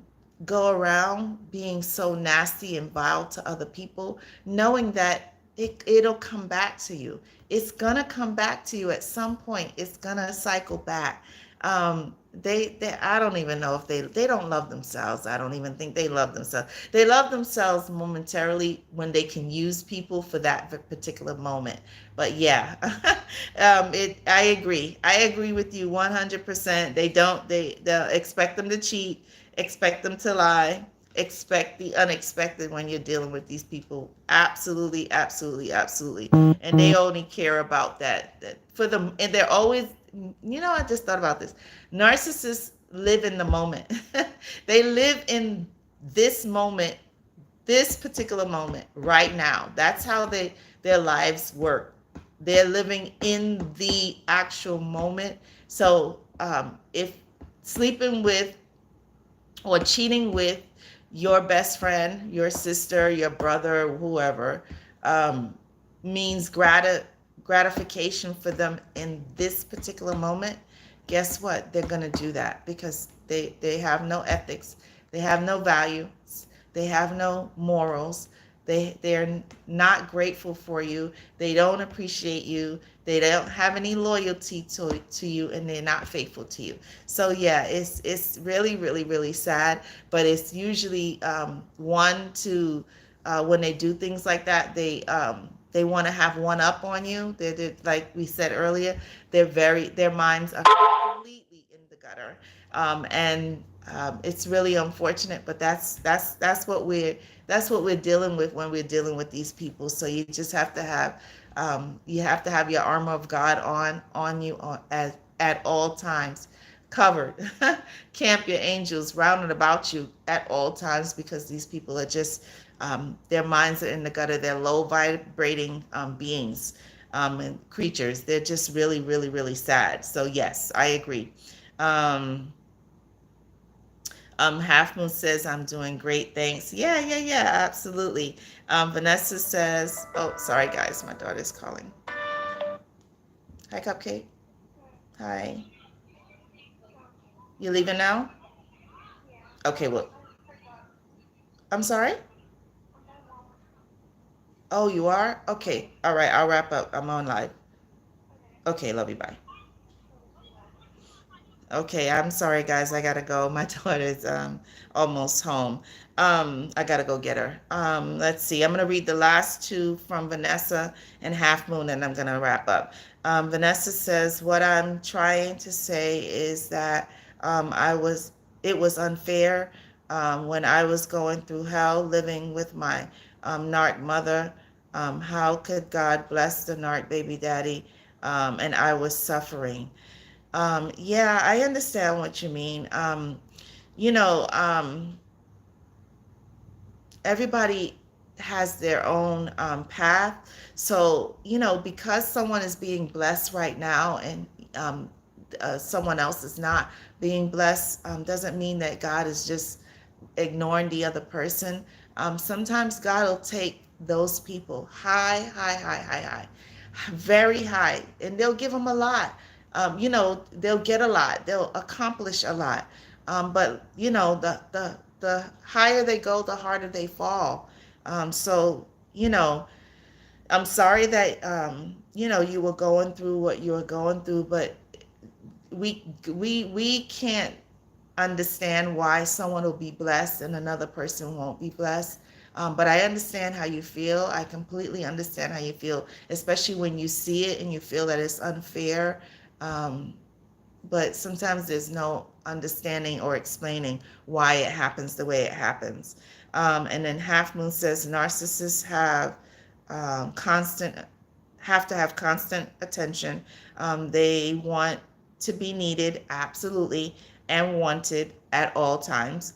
go around being so nasty and vile to other people, knowing that it'll come back to you. It's gonna come back to you at some point. It's gonna cycle back. They I don't even know if they don't love themselves. I don't even think they love themselves. They love themselves momentarily when they can use people for that particular moment. But yeah, I agree with you 100%. They expect them to cheat, expect them to lie, expect the unexpected when you're dealing with these people. Absolutely, absolutely, absolutely. And they only care about that for them. And they're always, I just thought about this. Narcissists live in the moment. They live in this moment, this particular moment right now. That's how their lives work. They're living in the actual moment. So if sleeping with or cheating with your best friend, your sister, your brother, whoever, um, means gratification for them in this particular moment, guess what? They're going to do that because they have no ethics, they have no values, they have no morals. They're not grateful for you. They don't appreciate you. They don't have any loyalty to you, and they're not faithful to you. So yeah, it's really, really, really sad. But it's usually one to when they do things like that, they want to have one up on you. They're like we said earlier, their minds are completely in the gutter, and it's really unfortunate. But that's what we're dealing with when we're dealing with these people. So you just have to have your armor of God on you at all times, covered. Camp your angels round and about you at all times, because these people are just their minds are in the gutter. They're low vibrating beings and creatures. They're just really, really, really sad. So yes, I agree. Um, Half Moon says, I'm doing great, thanks. Yeah, yeah, yeah, absolutely. Vanessa says, oh, sorry, guys, my daughter's calling. Hi, Cupcake. Hi. You leaving now? Okay, well, I'm sorry? Oh, you are? Okay, all right, I'll wrap up. I'm on live. Okay, love you, bye. Okay, I'm sorry, guys. I gotta go. My daughter's almost home. I gotta go get her. Let's see. I'm gonna read the last two from Vanessa and Half Moon, and I'm gonna wrap up. Vanessa says, "What I'm trying to say is that it was unfair when I was going through hell living with my narc mother. How could God bless the narc baby daddy? And I was suffering." Yeah, I understand what you mean. You know, everybody has their own path. So, because someone is being blessed right now and someone else is not being blessed, doesn't mean that God is just ignoring the other person. Sometimes God will take those people high, high, high, high, high, very high, and they'll give them a lot. They'll get a lot, they'll accomplish a lot. But the higher they go, the harder they fall. So I'm sorry that you were going through what you were going through, but we can't understand why someone will be blessed and another person won't be blessed. But I understand how you feel. I completely understand how you feel, especially when you see it and you feel that it's unfair. Um, but sometimes there's no understanding or explaining why it happens the way it happens. And then Half Moon says narcissists um, constant have to have constant attention. They want to be needed, absolutely, and wanted at all times.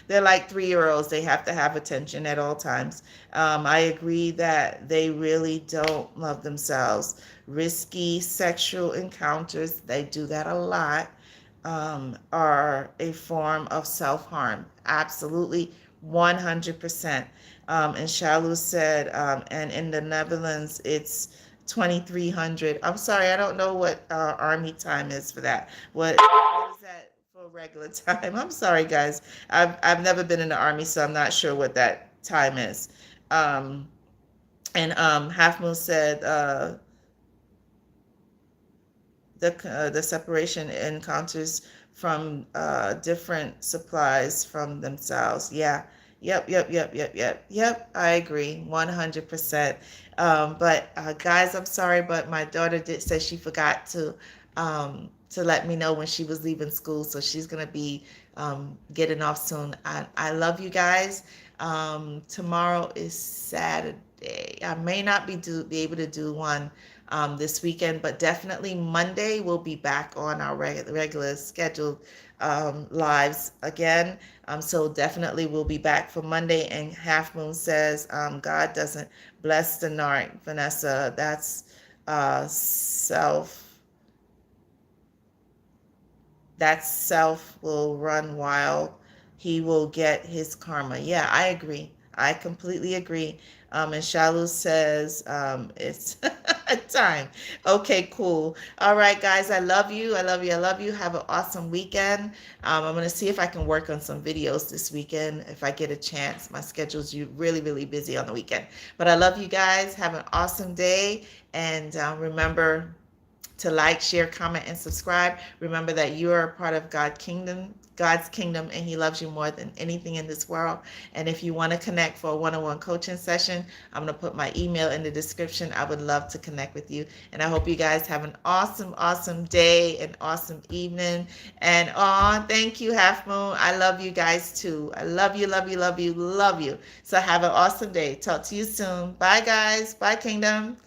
They're like 3-year-olds. They have to have attention at all times. I agree that they really don't love themselves. Risky sexual encounters, they do that a lot, are a form of self-harm. Absolutely, 100%. And Shalu said, and in the Netherlands, it's 2300. I'm sorry, I don't know what army time is for that. What is that for regular time? I'm sorry, guys. I've never been in the army, so I'm not sure what that time is. And Half Moon said, the separation encounters from different supplies from themselves. Yeah. Yep. I agree, 100%. But guys, I'm sorry, but my daughter did say she forgot to to let me know when she was leaving school. So she's going to be getting off soon. I love you guys. Tomorrow is Saturday. I may not be able to do one this weekend, but definitely Monday we'll be back on our regular scheduled lives again. So definitely we'll be back for Monday. And Half Moon says God doesn't bless the narc, Vanessa. That's self. That self will run wild. He will get his karma. Yeah, I agree. I completely agree. And Shalu says it's time. Okay, cool. All right, guys, I love you. I love you. I love you. Have an awesome weekend. I'm going to see if I can work on some videos this weekend if I get a chance. My schedule's really, really busy on the weekend. But I love you guys. Have an awesome day. And remember, to like, share, comment, and subscribe. Remember that you are a part of God's kingdom, and He loves you more than anything in this world. And if you want to connect for a one-on-one coaching session, I'm going to put my email in the description. I would love to connect with you. And I hope you guys have an awesome, awesome day, an awesome evening. And thank you, Half Moon. I love you guys too. I love you, love you, love you, love you. So have an awesome day. Talk to you soon. Bye, guys. Bye, Kingdom.